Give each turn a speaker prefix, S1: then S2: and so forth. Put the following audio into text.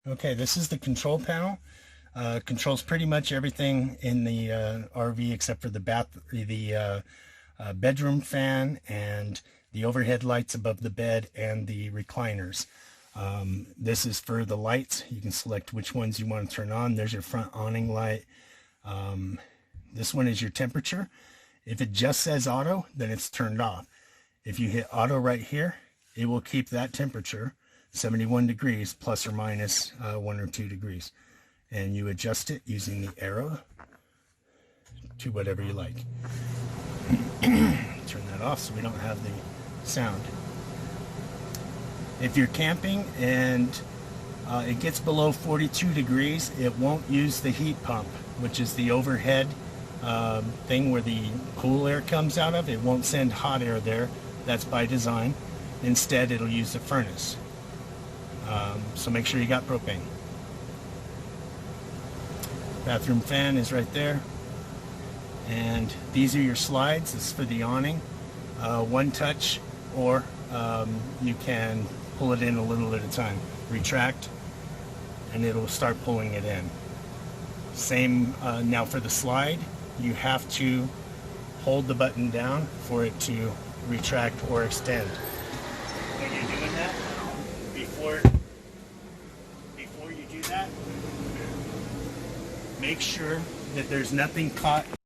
S1: Okay, this is the control panel. Controls pretty much everything in the RV except for the bedroom fan and the overhead lights above the bed and the recliners. This is for the lights. You can select which ones you want to turn on. There's your front awning light. This one is your temperature. If it just says auto, then it's turned off. If you hit auto right here, it will keep that temperature 71 degrees plus or minus 1 or 2 degrees. And you adjust it using the arrow to whatever you like. Turn that off so we don't have the sound. If you're camping and it gets below 42 degrees, it won't use the heat pump, which is the overhead thing where the cool air comes out of. It won't send hot air there. That's by design. Instead, it'll use the furnace. So make sure you got propane. Bathroom fan is right there. And these are your slides. This is for the awning. One touch, or you can pull it in a little at a time. Retract, and it'll start pulling it in. Same now for the slide. You have to hold the button down for it to retract or extend. When you're doing that, before you do that, make sure that there's nothing caught